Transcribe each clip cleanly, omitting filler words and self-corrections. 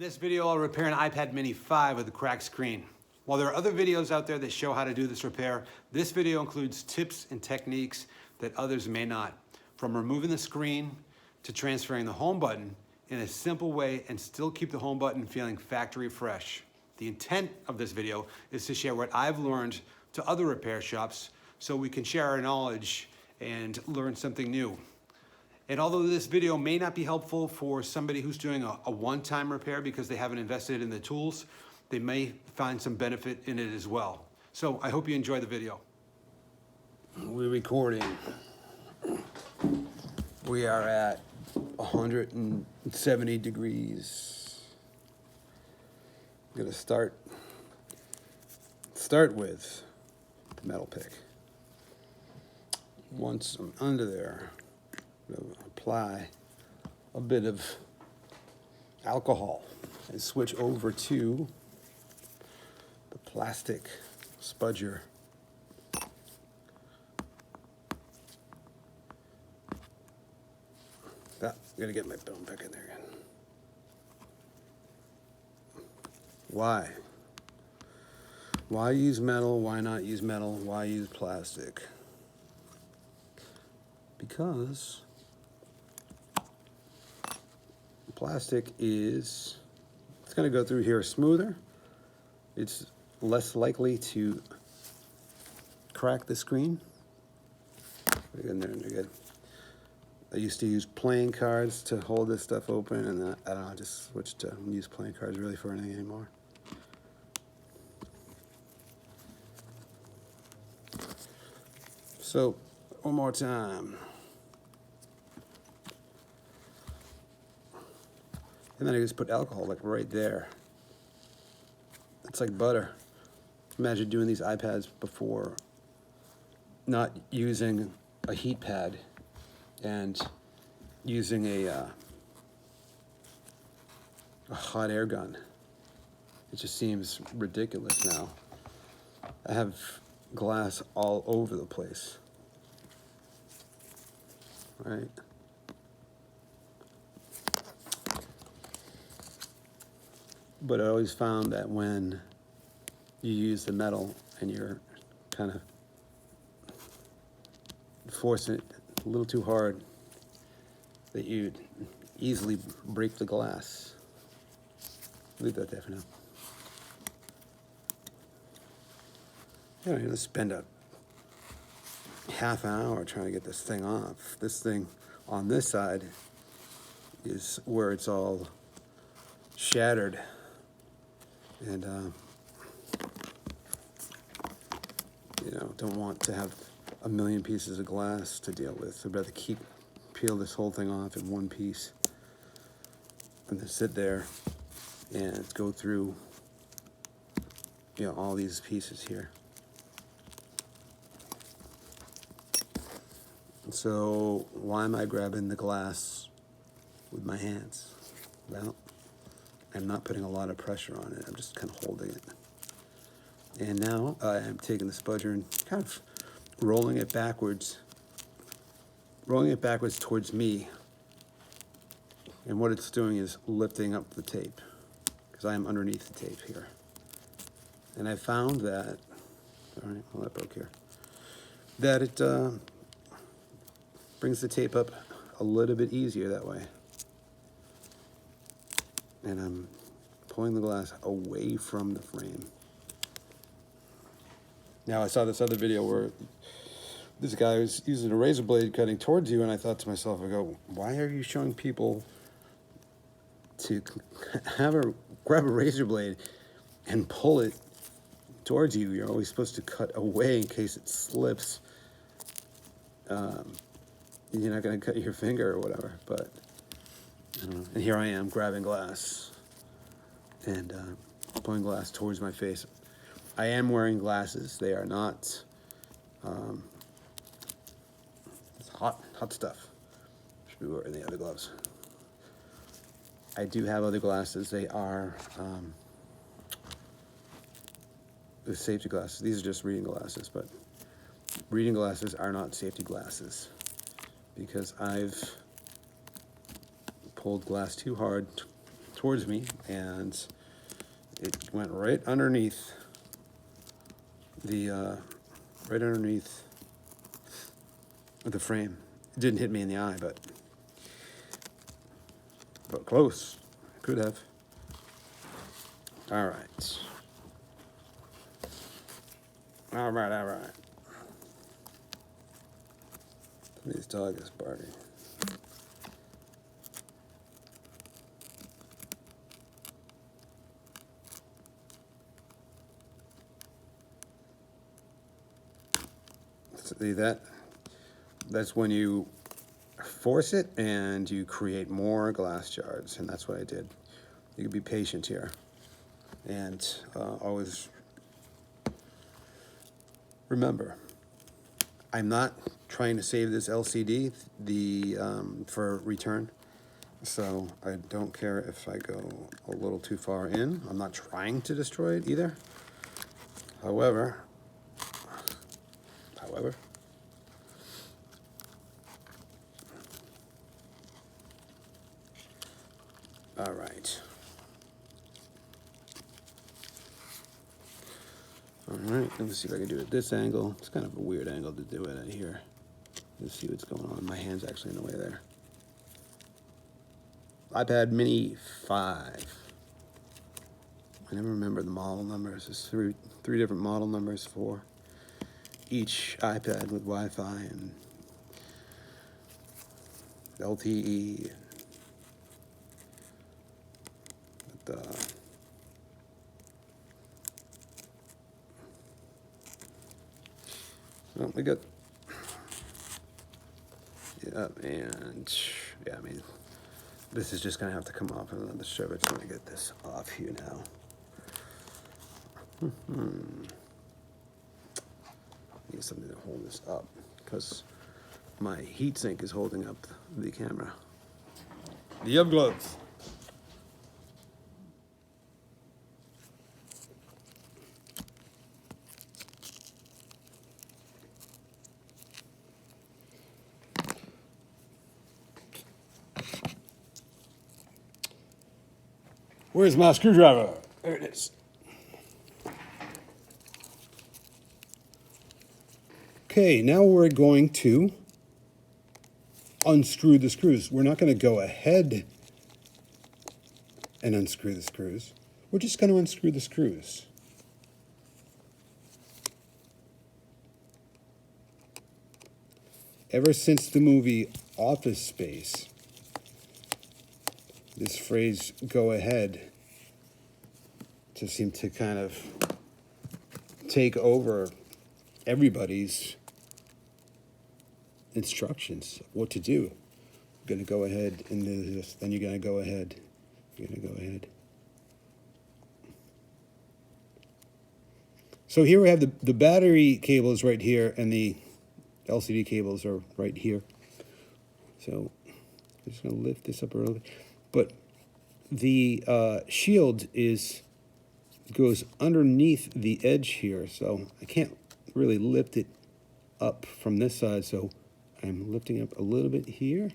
In this video, I'll repair an iPad mini 5 with a cracked screen. While there are other videos out there that show how to do this repair, this video includes tips and techniques that others may not. From removing the screen to transferring the home button in a simple way and still keep the home button feeling factory fresh. The intent of this video is to share what I've learned to other repair shops so we can share our knowledge and learn something new. And although this video may not be helpful for somebody who's doing a one-time repair because they haven't invested in the tools, they may find some benefit in it as well. So I hope you enjoy the video. We're recording. We are at 170 degrees. I'm gonna start with the metal pick. Once I'm under there, apply a bit of alcohol and switch over to the plastic spudger. I'm gonna get my bone back in there again. Why? Why use metal? Why not use metal? Why use plastic? Because plastic it's going to go through here smoother. It's less likely to crack the screen. Put it in there and you're good. I used to use playing cards to hold this stuff open, and I don't know, I just switched to use playing cards really for anything anymore. So, one more time. And then I just put alcohol like right there. It's like butter. Imagine doing these iPads before, not using a heat pad and using a hot air gun. It just seems ridiculous now. I have glass all over the place. Right? But I always found that when you use the metal and you're kind of forcing it a little too hard, that you'd easily break the glass. Leave that there for now. Yeah, let's spend a half an hour trying to get this thing off. This thing on this side is where it's all shattered. And, you know, don't want to have a million pieces of glass to deal with. I'd rather peel this whole thing off in one piece and then sit there and go through, you know, all these pieces here. So why am I grabbing the glass with my hands? Well, I'm not putting a lot of pressure on it. I'm just kind of holding it. And now I'm taking the spudger and kind of rolling it backwards towards me. And what it's doing is lifting up the tape, because I am underneath the tape here. And I found that, all right, well, that broke here, that it brings the tape up a little bit easier that way. And I'm pulling the glass away from the frame. Now, I saw this other video where this guy was using a razor blade cutting towards you, and I thought to myself, I go, why are you showing people to grab a razor blade and pull it towards you? You're always supposed to cut away in case it slips. You're not going to cut your finger or whatever, but I don't know. And here I am grabbing glass and pulling glass towards my face. I am wearing glasses. They are not, it's hot stuff. Should be wearing the other gloves. I do have other glasses. They are the safety glasses. These are just reading glasses, but reading glasses are not safety glasses, because I've pulled glass too hard towards me, and it went right underneath the frame. It didn't hit me in the eye, but close. Could have. All right. All right. This dog is barking. See that? That's when you force it and you create more glass shards, and that's what I did. You can be patient here, and always remember, I'm not trying to save this LCD for return, so I don't care if I go a little too far in. I'm not trying to destroy it either. However, all right. All right, let me see if I can do it at this angle. It's kind of a weird angle to do it at here. Let's see what's going on. My hand's actually in the way there. iPad mini 5. I never remember the model numbers. There's three different model numbers for each iPad with Wi-Fi and LTE. Well, we got, yeah, and yeah, I mean, this is just gonna have to come off another strip. I just want to get this off here now. Need something to hold this up because my heatsink is holding up the camera. Do you have gloves? Where's my screwdriver? There it is. Okay, now we're going to unscrew the screws. We're not going to go ahead and unscrew the screws. We're just going to unscrew the screws. Ever since the movie Office Space, this phrase, go ahead, just seemed to kind of take over everybody's instructions of what to do. You're going to go ahead and do this, then you're going to go ahead. You're going to go ahead. So here we have the battery cables right here, and the LCD cables are right here. So I'm just going to lift this up a little bit. But the shield goes underneath the edge here, so I can't really lift it up from this side, so I'm lifting up a little bit here.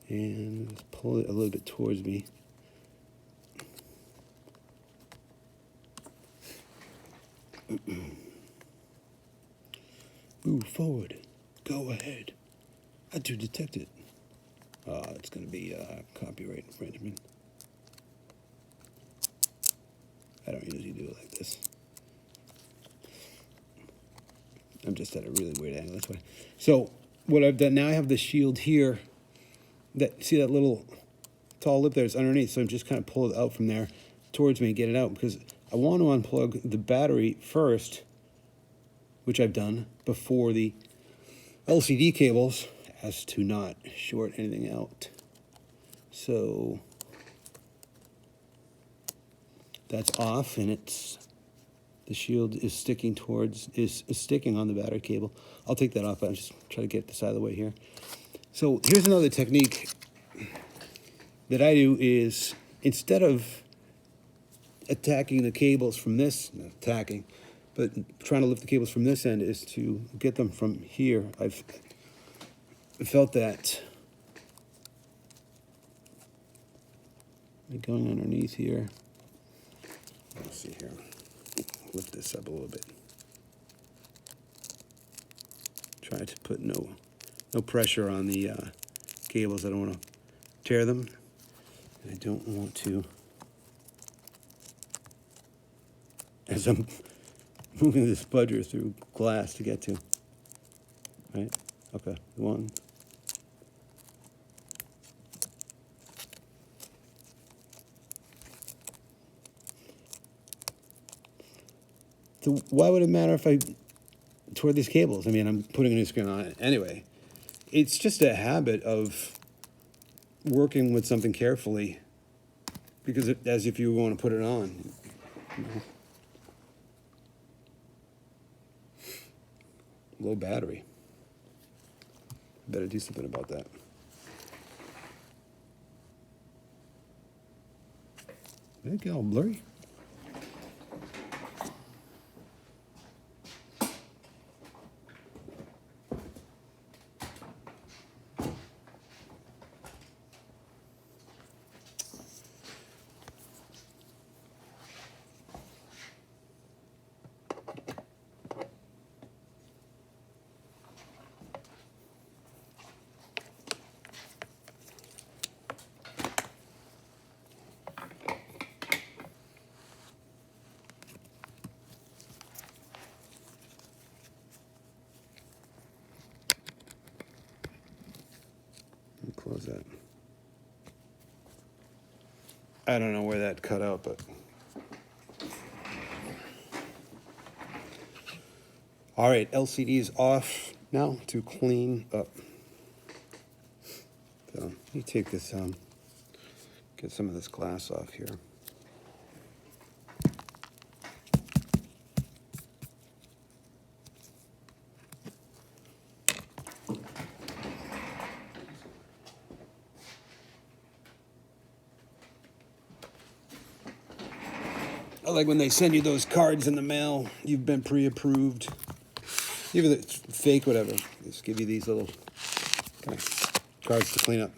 And just pull it a little bit towards me. Move forward. Go ahead. I do detect it. It's going to be copyright infringement. I don't usually do it like this. I'm just at a really weird angle, that's why. So what I've done now, I have the shield here. See that little tall lip there? It's underneath, so I'm just kind of pull it out from there towards me and get it out, because I want to unplug the battery first, which I've done before the LCD cables, as to not short anything out. So that's off, and the shield is sticking on the battery cable. I'll take that off. I'll just try to get this out of the way here. So here's another technique that I do is, instead of attacking the cables from this, But trying to lift the cables from this end is to get them from here. I've felt that going underneath here. Let's see here. Lift this up a little bit. Try to put no pressure on the cables. I don't want to tear them. And I don't want to, as I'm moving the spudger through glass to get to. Right? Okay, one. So why would it matter if I tore these cables? I mean, I'm putting a new screen on it anyway. It's just a habit of working with something carefully, because as if you want to put it on. You know. Low battery. Better do something about that. Did it get all blurry? Close that. I don't know where that cut out, but all right, LCD is off now to clean up. So let me take this, get some of this glass off here. I like when they send you those cards in the mail, you've been pre-approved. Even if it's fake, whatever. They just give you these little kind of cards to clean up.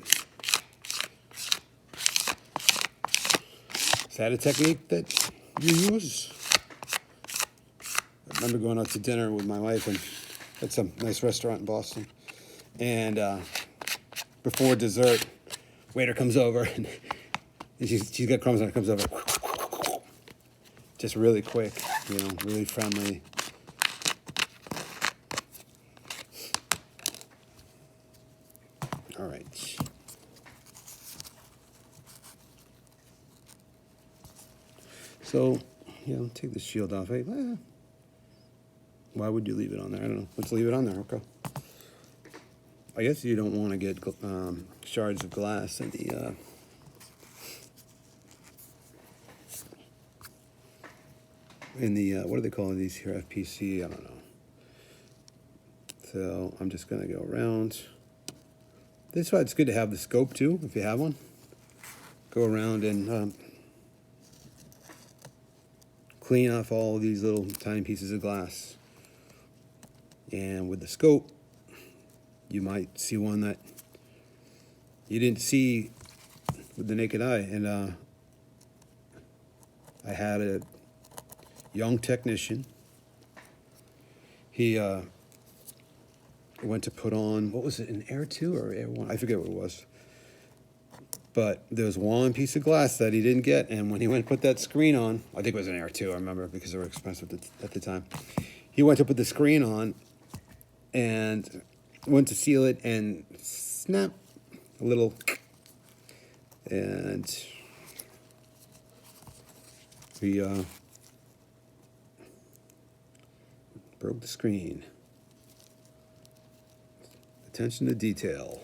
Is that a technique that you use? I remember going out to dinner with my wife and at some nice restaurant in Boston. And before dessert, waiter comes over and she's got crumbs on it, comes over. Just really quick, you know, really friendly. All right. So, you know, take the shield off. Hey, why would you leave it on there? I don't know. Let's leave it on there. Okay. I guess you don't want to get shards of glass in the what are they calling these here? FPC? I don't know. So I'm just going to go around. This is why it's good to have the scope too, if you have one. Go around and clean off all these little tiny pieces of glass. And with the scope, you might see one that you didn't see with the naked eye. And I had a young technician. He went to put on, what was it, an Air 2 or Air 1? I forget what it was. But there was one piece of glass that he didn't get, and when he went to put that screen on, I think it was an Air 2, I remember, because they were expensive at the time. He went to put the screen on and went to seal it, and snap, a little, and we broke the screen. Attention to detail.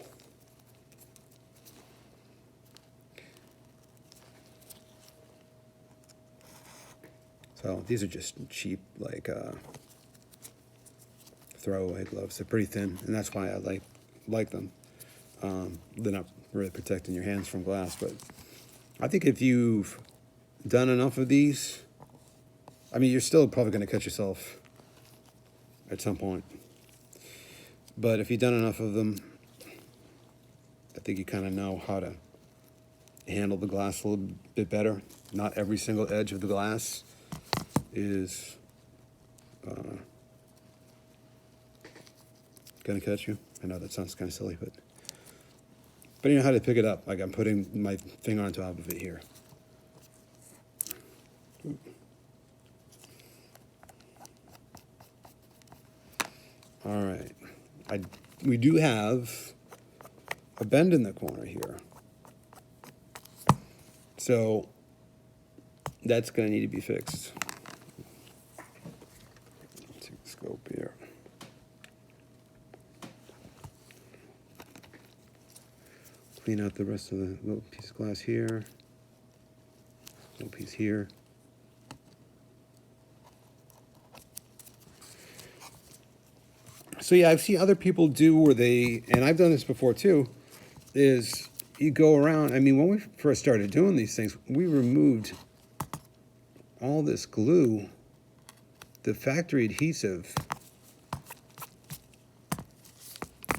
So these are just cheap, like throwaway gloves. They're pretty thin, and that's why I like them. They're not really protecting your hands from glass, but I think if you've done enough of these, I mean, you're still probably going to cut yourself at some point. But if you've done enough of them, I think you kind of know how to handle the glass a little bit better. Not every single edge of the glass is going to cut you. I know that sounds kind of silly, but you know how to pick it up. Like I'm putting my finger on top of it here. All right. We do have a bend in the corner here. So that's going to need to be fixed. Take the scope here. Clean out the rest of the little piece of glass here. Little piece here. So yeah, I've seen other people do where they, and I've done this before too, is you go around. I mean, when we first started doing these things, we removed all this glue, the factory adhesive,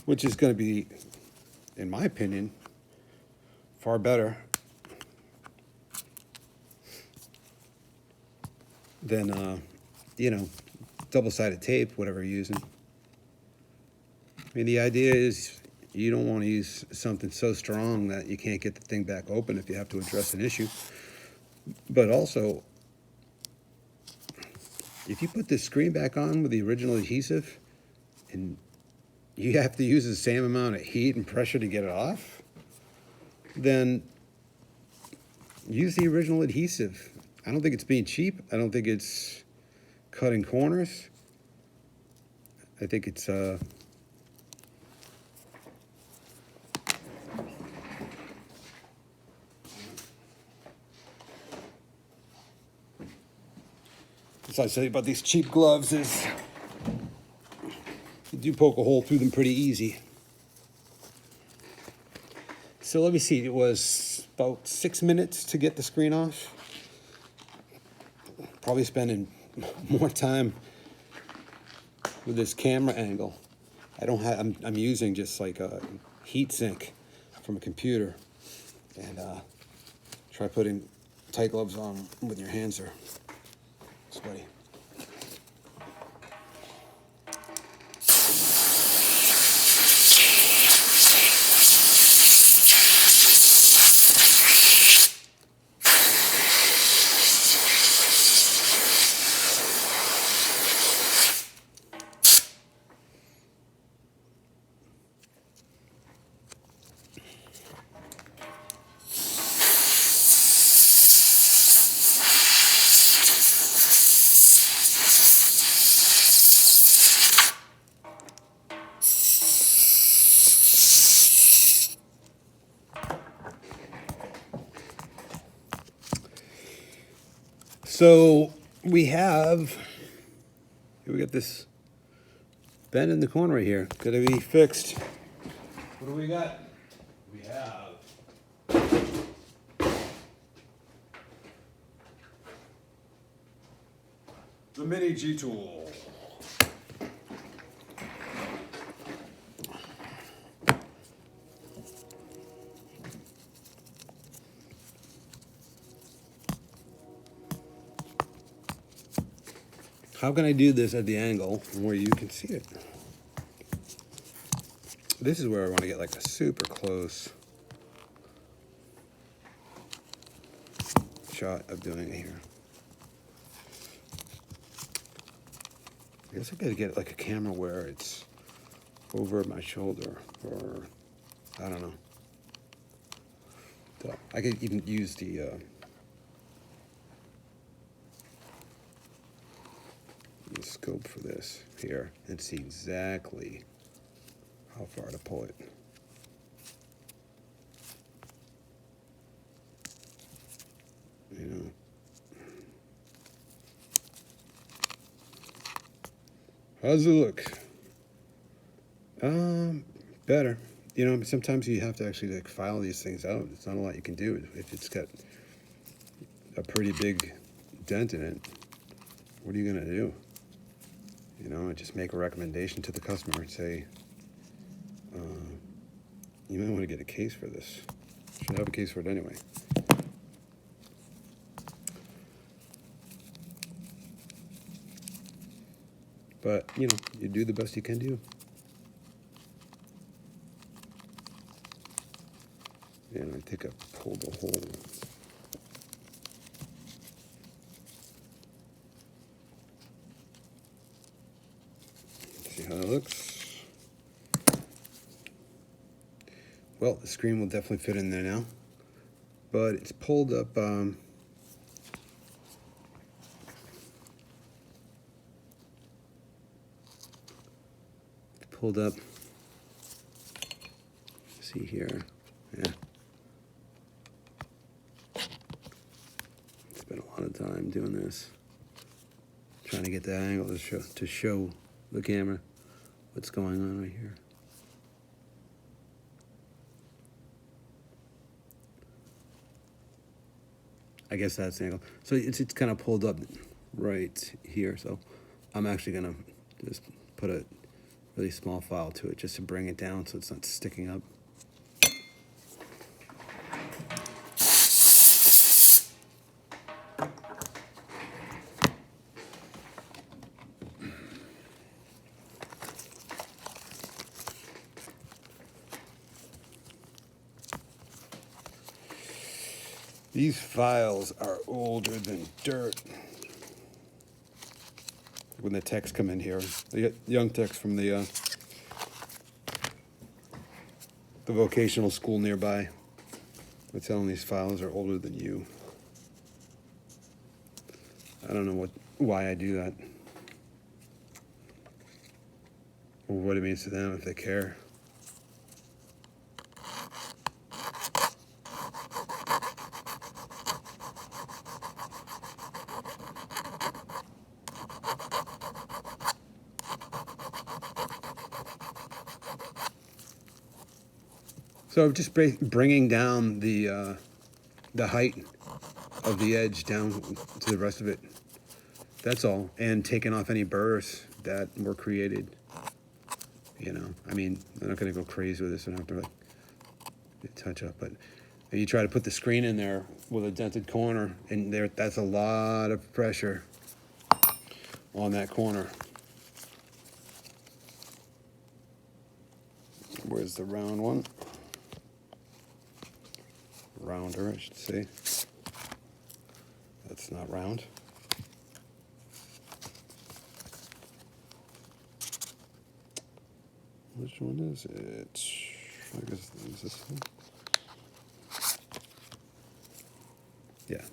which is going to be, in my opinion, far better than, you know, double-sided tape, whatever you're using. I mean, the idea is you don't want to use something so strong that you can't get the thing back open if you have to address an issue. But also, if you put the screen back on with the original adhesive and you have to use the same amount of heat and pressure to get it off, then use the original adhesive. I don't think it's being cheap. I don't think it's cutting corners. I think it's what I say about these cheap gloves is you do poke a hole through them pretty easy. So let me see, it was about 6 minutes to get the screen off. Probably spending more time with this camera angle. I'm using just like a heat sink from a computer, and try putting tight gloves on with your hands are sweaty. So we got this bend in the corner right here. Gotta be fixed. What do we got? We have the mini G tool. How can I do this at the angle where you can see it? This is where I want to get like a super close shot of doing it here. I guess I gotta get like a camera where it's over my shoulder, or I don't know. So I could even use the scope for this here and see exactly how far to pull it. You know. How's it look? Better. You know, sometimes you have to actually like file these things out. It's not a lot you can do if it's got a pretty big dent in it. what are you gonna do? You know, just make a recommendation to the customer and say, you might want to get a case for this. Should have a case for it anyway. But, you know, you do the best you can do. And I think I pulled the hole. Let's see how that looks. Well, the screen will definitely fit in there now. But it's pulled up... pulled up. See here. Yeah. Spent a lot of time doing this. Trying to get that angle to show the camera what's going on right here. I guess that's the angle. So it's kind of pulled up right here. So I'm actually gonna just put a really small file to it just to bring it down so it's not sticking up. These files are older than dirt. When the techs come in here, the young techs from the vocational school nearby, they're telling these files are older than you. I don't know why I do that, or what it means to them if they care. So just bringing down the height of the edge down to the rest of it. That's all, and taking off any burrs that were created. You know, I mean, I'm not going to go crazy with this. I don't have to like touch up, but if you try to put the screen in there with a dented corner, and that's a lot of pressure on that corner. Where's the round one? Rounder, I should say. That's not round. Which one is it? I guess it's this one. Yeah.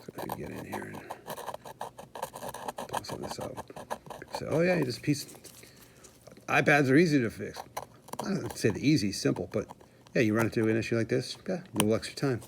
So I can get in here and toss this out. Say, oh yeah, you just piece. iPads are easy to fix. I don't say the easy, simple, but yeah, you run into an issue like this, yeah, a little extra time.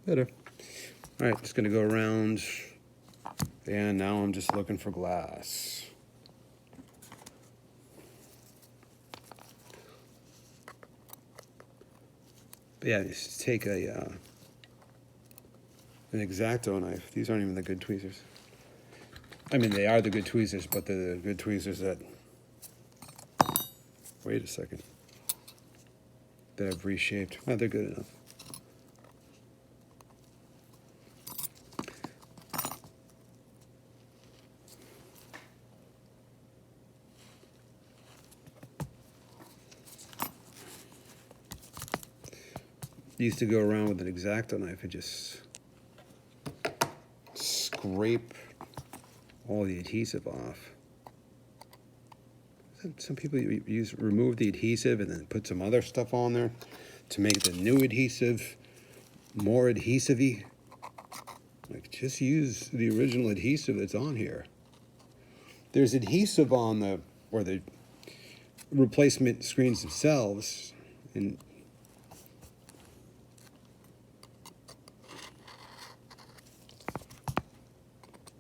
Better. All right, just gonna go around, and now I'm just looking for glass. But yeah, just take an X-Acto knife. These aren't even the good tweezers. I mean, they are the good tweezers, but they're the good tweezers that, wait a second, that I've reshaped. Oh, they're good enough. Used to go around with an X-Acto knife and just scrape all the adhesive off. Some people remove the adhesive and then put some other stuff on there to make the new adhesive more adhesive-y. Like, just use the original adhesive that's on here. There's adhesive on the replacement screens themselves, and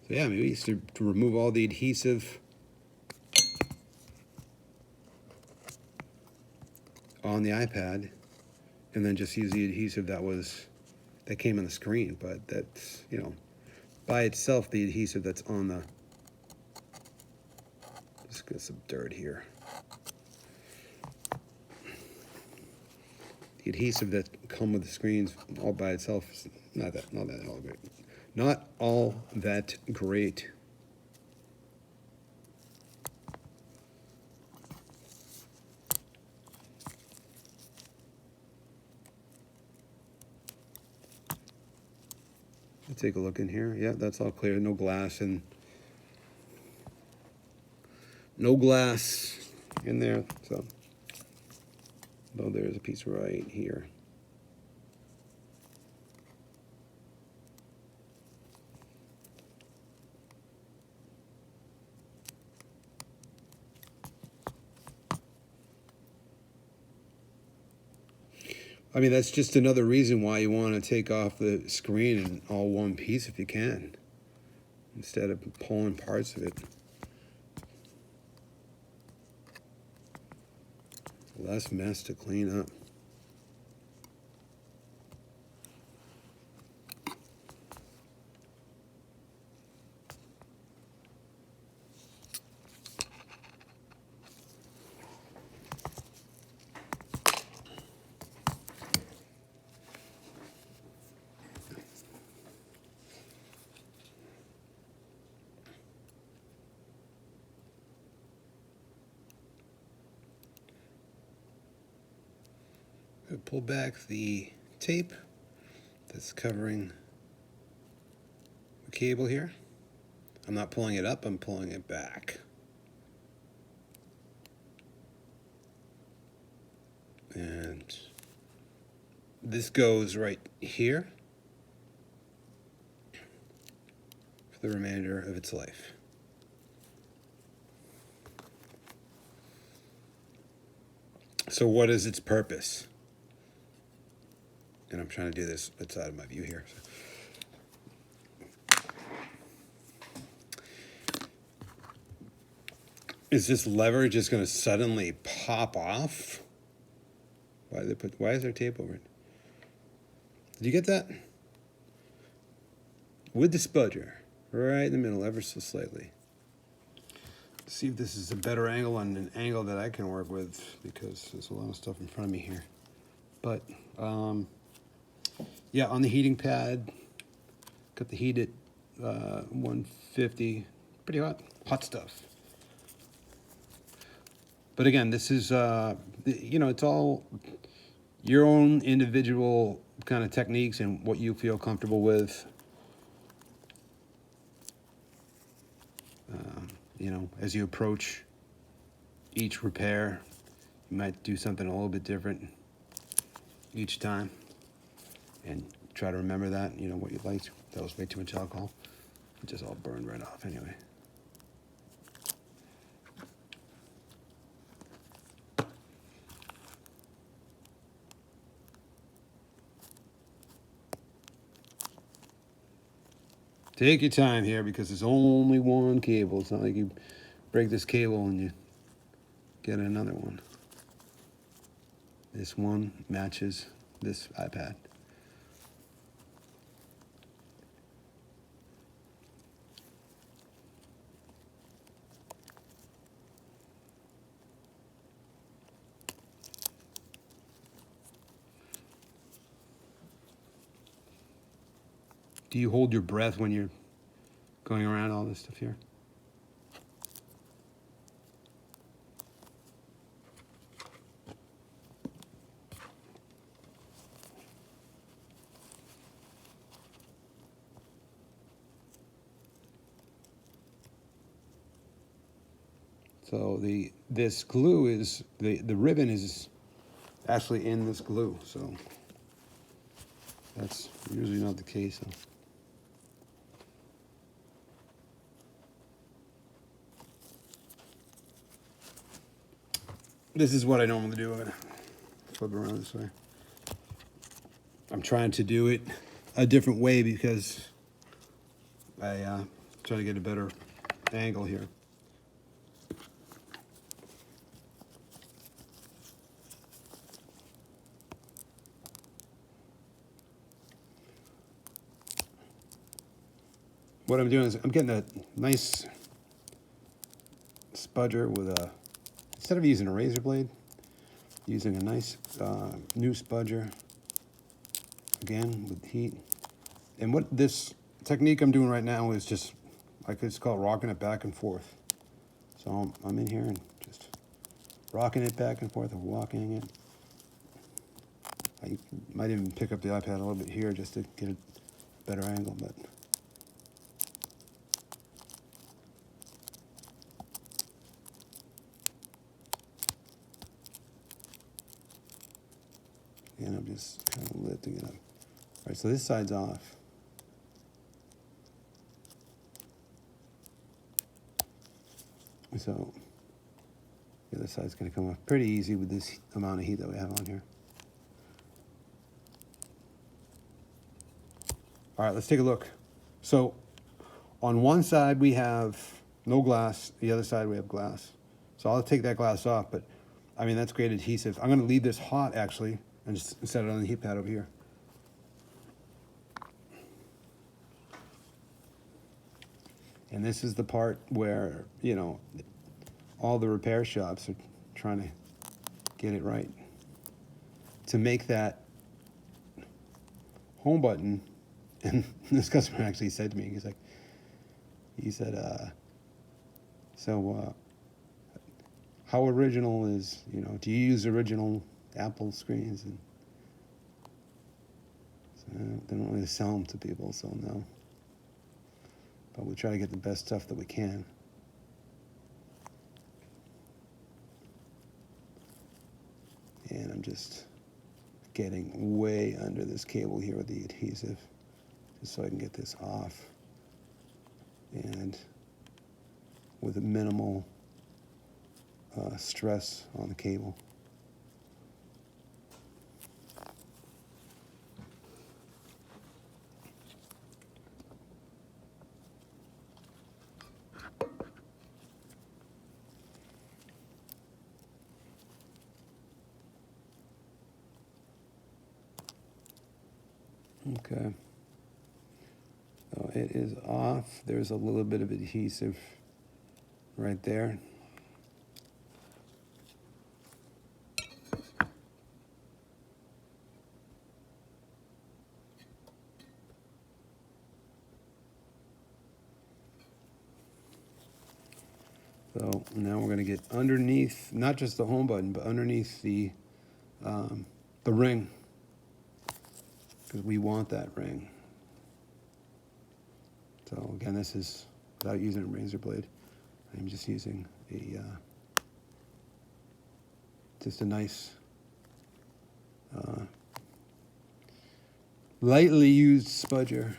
so yeah, maybe it's to remove all the adhesive on the iPad, and then just use the adhesive that came on the screen. But that's, you know, by itself, the adhesive that's on the, let's get some dirt here. The adhesive that come with the screens all by itself is not all great. Not all that great. Let's take a look in here. Yeah, that's all clear. No glass and no glass in there. So, though there's a piece right here. I mean, that's just another reason why you want to take off the screen in all one piece if you can, instead of pulling parts of it. Less mess to clean up. Pull back the tape that's covering the cable here. I'm not pulling it up, I'm pulling it back. And this goes right here for the remainder of its life. So what is its purpose? And I'm trying to do this outside of my view here. Is this lever just going to suddenly pop off? Why is there tape over it? Did you get that? With the spudger, right in the middle, ever so slightly. See if this is a better angle on an angle that I can work with, because there's a lot of stuff in front of me here. But, yeah, on the heating pad, got the heat at 150, pretty hot stuff. But again, this is, you know, it's all your own individual kind of techniques and what you feel comfortable with. You know, as you approach each repair, you might do something a little bit different each time. And try to remember that, you know, what you liked. That was way too much alcohol. It just all burned right off anyway. Take your time here, because there's only one cable. It's not like you break this cable and you get another one. This one matches this iPad. Do you hold your breath when you're going around all this stuff here? So this glue is, the ribbon is actually in this glue, so that's usually not the case. So. This is what I normally do. I'm gonna flip it around this way. I'm trying to do it a different way because I try to get a better angle here. What I'm doing is I'm getting a nice spudger with a, instead of using a razor blade, using a nice new spudger, again with heat. And what this technique I'm doing right now is just, I could call it rocking it back and forth. So I'm in here and just rocking it back and forth and walking it. I might even pick up the iPad a little bit here just to get a better angle, but. And I'm just kind of lifting it up. All right, so this side's off. So the other side's going to come off pretty easy with this amount of heat that we have on here. All right, let's take a look. So on one side we have no glass, the other side we have glass. So I'll take that glass off, but I mean, that's great adhesive. I'm going to leave this hot actually and just set it on the heat pad over here. And this is the part where, you know, all the repair shops are trying to get it right. To make that home button, and this customer actually said to me, he said, how original is, you know, do you use original Apple screens? And so they don't really sell them to people, so no. But we try to get the best stuff that we can. And I'm just getting way under this cable here with the adhesive, just so I can get this off. And with a minimal stress on the cable. Okay. So it is off. There's a little bit of adhesive right there. So now we're going to get underneath, not just the home button, but underneath the ring, because we want that ring. So again, this is without using a razor blade. I'm just using just a nice, lightly used spudger.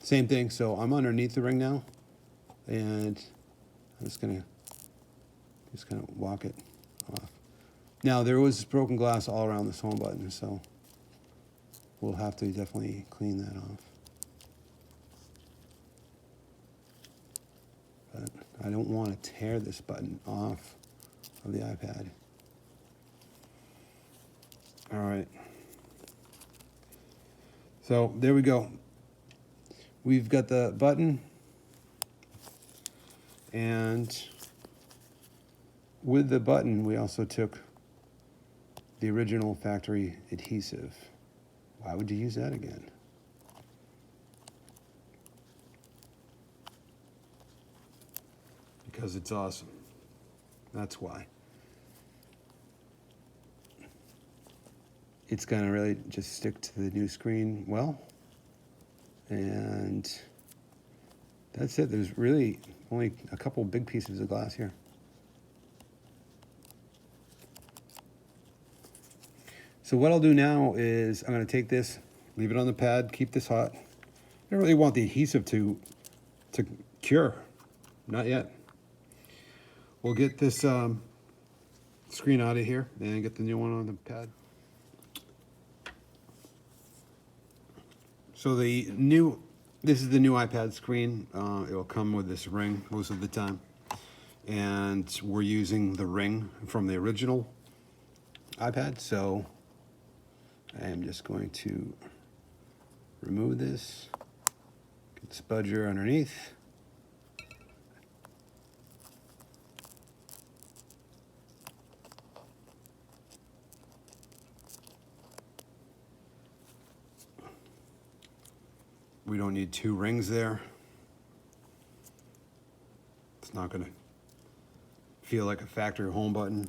Same thing. So I'm underneath the ring now. And I'm just gonna kind of walk it off. Now there was broken glass all around this home button, so we'll have to definitely clean that off. But I don't want to tear this button off of the iPad. All right. So there we go. We've got the button. And with the button, we also took the original factory adhesive. Why would you use that again? Because it's awesome. That's why. It's going to really just stick to the new screen well. And That's it. There's really only a couple big pieces of glass here. So what I'll do now is I'm going to take this, leave it on the pad, keep this hot. I don't really want the adhesive to cure. Not yet. We'll get this screen out of here and get the new one on the pad. So this is the new iPad screen. It will come with this ring most of the time. And we're using the ring from the original iPad. So I am just going to remove this, get the spudger underneath. We don't need two rings there. It's not going to feel like a factory home button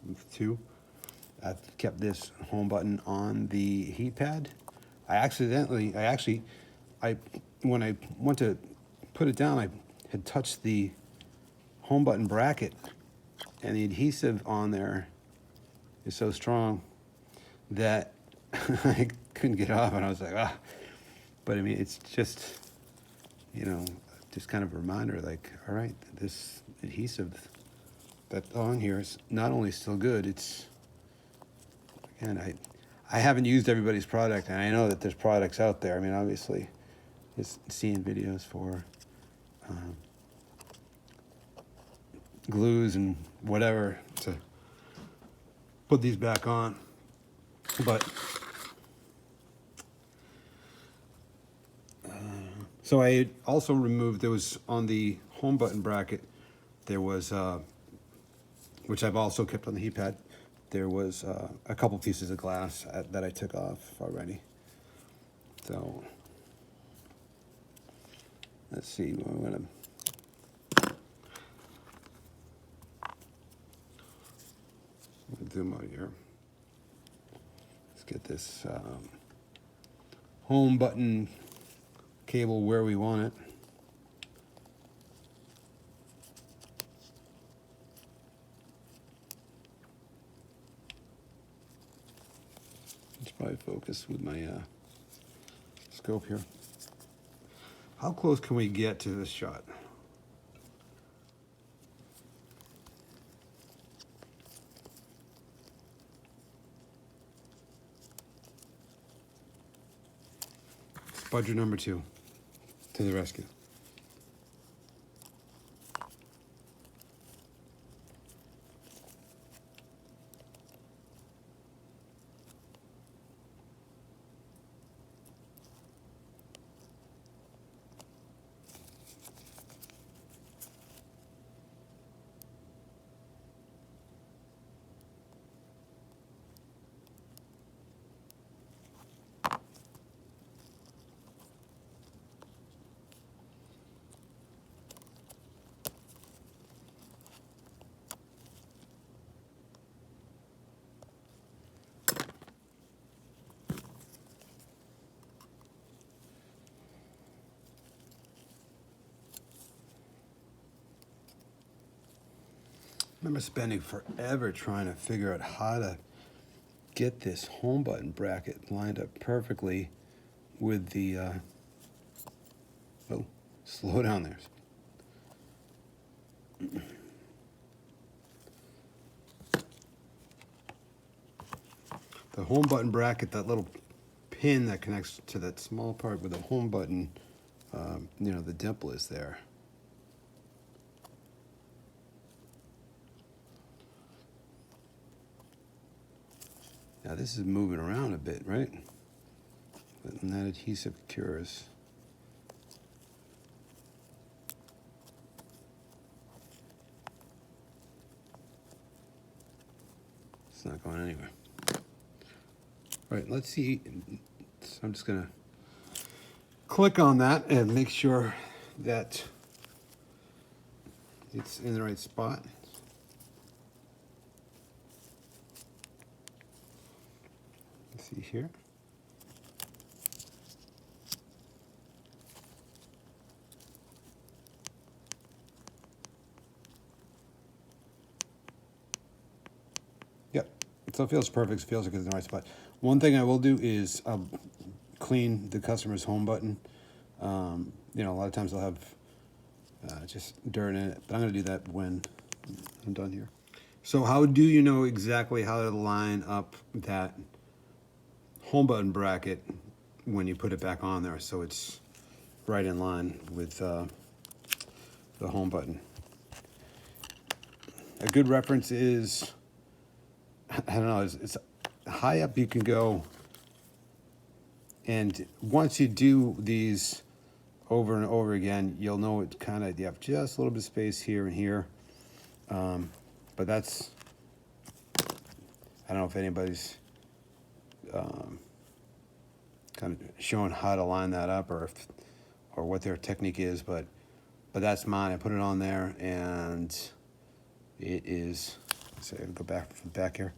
with two. I've kept this home button on the heat pad. When I went to put it down, I had touched the home button bracket, and the adhesive on there is so strong that I couldn't get off, and I was like, ah. But I mean, it's just, you know, just kind of a reminder, like, all right, this adhesive that's on here is not only still good, it's, again, I haven't used everybody's product, and I know that there's products out there. I mean, obviously, just seeing videos for glues and whatever to put these back on, but so I also removed, there was on the home button bracket, there was, which I've also kept on the heat pad, there was a couple pieces of glass that I took off already. So let's see, I'm gonna zoom out here. Let's get this home button cable where we want it. Let's probably focus with my scope here. How close can we get to this shot? Spudger number 2 to the rescue. I remember spending forever trying to figure out how to get this home button bracket lined up perfectly with the, oh, slow down there. The home button bracket, that little pin that connects to that small part with the home button, you know, the dimple is there. Now this is moving around a bit, right? And that adhesive cures. It's not going anywhere. All right, let's see. So I'm just gonna click on that and make sure that it's in the right spot. Let's see here. So it feels perfect. It feels like it's in the right spot. One thing I will do is clean the customer's home button. You know, a lot of times they'll have just dirt in it, but I'm going to do that when I'm done here. So how do you know exactly how to line up that home button bracket when you put it back on there so it's right in line with the home button? A good reference is, I don't know, it's high up you can go, and once you do these over and over again, you'll know it kind of, you have just a little bit of space here and here, but that's, I don't know if anybody's kind of showing how to line that up or what their technique is, but that's mine. I put it on there, and it is, so I go back here,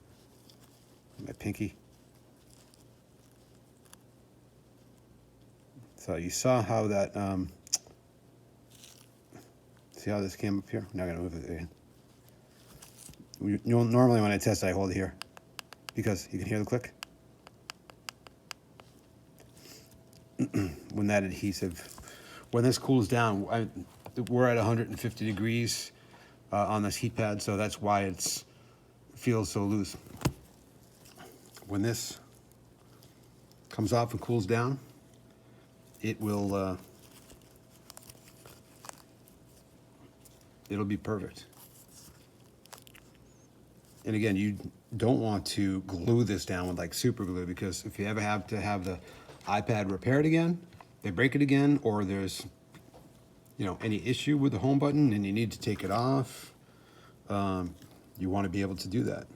my pinky. So you saw how that, see how this came up here? I'm not gonna move it again. Normally when I test, I hold it here because you can hear the click. When that adhesive, when this cools down, we're at 150 degrees on this heat pad, so that's why it feels so loose. When this comes off and cools down, it will, it'll be perfect. And again, you don't want to glue this down with like super glue, because if you ever have to have the iPad repaired again, they break it again, or there's, you know, any issue with the home button and you need to take it off, you want to be able to do that.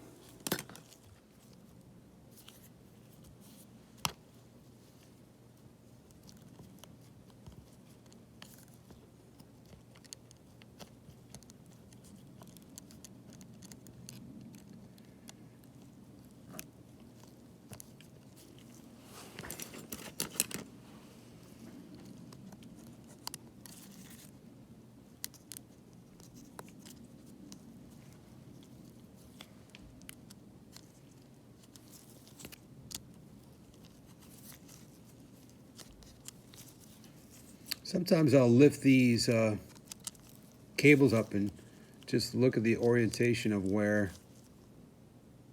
Sometimes I'll lift these cables up and just look at the orientation of where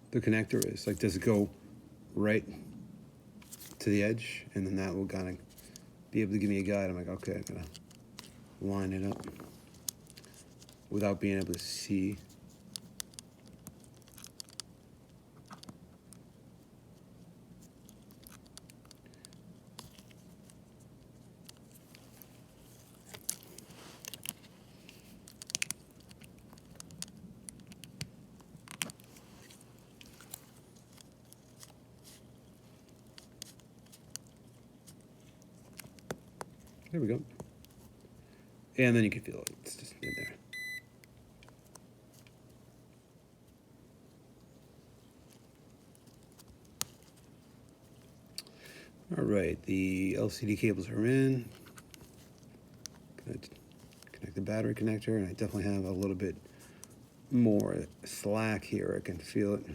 the connector is. Like, does it go right to the edge? And then that will kind of be able to give me a guide. I'm like, okay, I'm gonna line it up without being able to see. There we go. And then you can feel it. It's just in there. All right, the LCD cables are in. Connect the battery connector, and I definitely have a little bit more slack here. I can feel it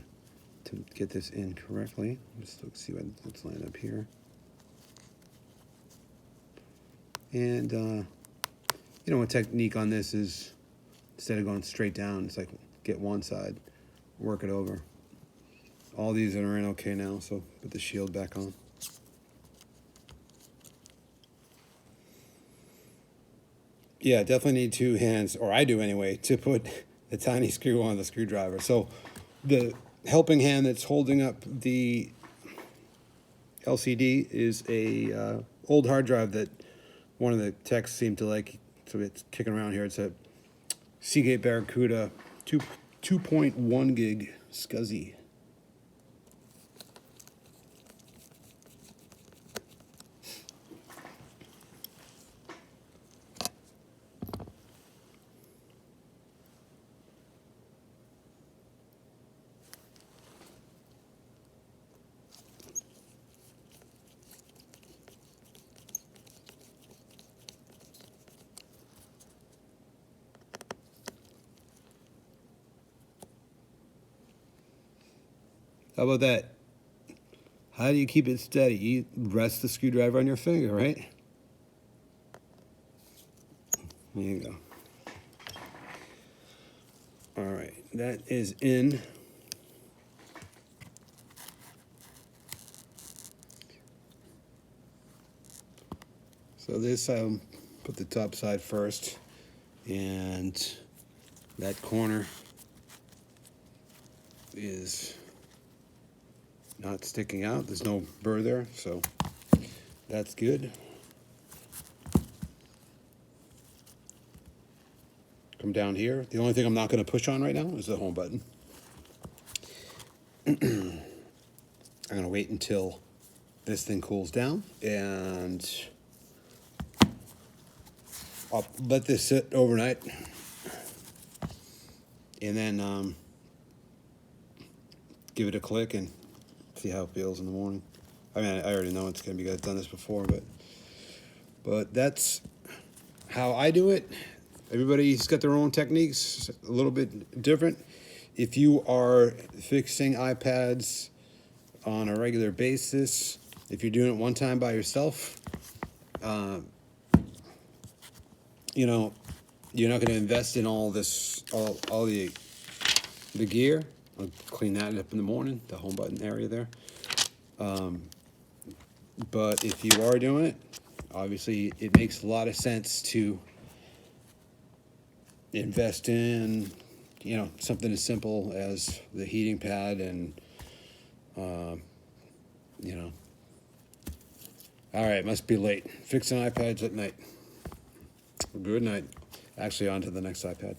to get this in correctly. Let's see what let's line up here. And you know, a technique on this is, instead of going straight down, it's like get one side, work it over. All these are in okay now, so put the shield back on. Yeah, definitely need two hands, or I do anyway, to put the tiny screw on the screwdriver. So the helping hand that's holding up the LCD is a old hard drive that one of the techs seemed to like, so it's kicking around here. It's a Seagate Barracuda 2.1 gig SCSI. How about that? How do you keep it steady? You rest the screwdriver on your finger, right? There you go. All right, that is in. So this, put the top side first, and that corner is not sticking out. There's no burr there, so that's good. Come down here. The only thing I'm not going to push on right now is the home button. I'm going to wait until this thing cools down, and I'll let this sit overnight, and then give it a click and see how it feels in the morning. I mean, I already know it's going to be good. I've done this before, but that's how I do it. Everybody's got their own techniques, a little bit different. If you are fixing iPads on a regular basis, if you're doing it one time by yourself, you know, you're not going to invest in all this, all the gear. I'll clean that up in the morning, the home button area there. But if you are doing it, obviously it makes a lot of sense to invest in, you know, something as simple as the heating pad and, you know. All right, must be late. Fixing iPads at night. Good night. Actually, on to the next iPad.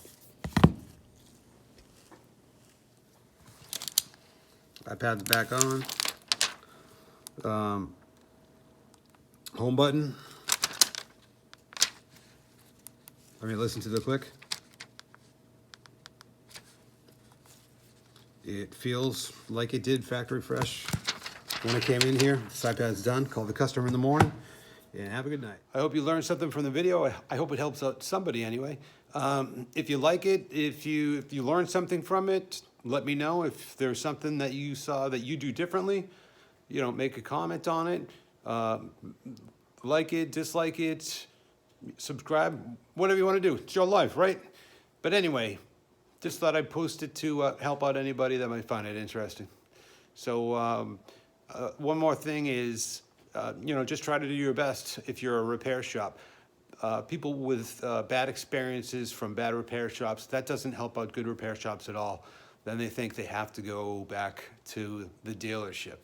iPad's back on. Home button. Let me listen to the click. It feels like it did factory fresh when I came in here. This iPad's done. Call the customer in the morning, and have a good night. I hope you learned something from the video. I hope it helps out somebody anyway. If you like it, if you learned something from it, let me know. If there's something that you saw that you do differently, you know, make a comment on it. Like it, dislike it, subscribe, whatever you want to do. It's your life, right? But anyway, just thought I'd post it to help out anybody that might find it interesting. So one more thing is, you know, just try to do your best if you're a repair shop. People with bad experiences from bad repair shops, that doesn't help out good repair shops at all. Then they think they have to go back to the dealership.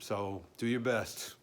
So do your best.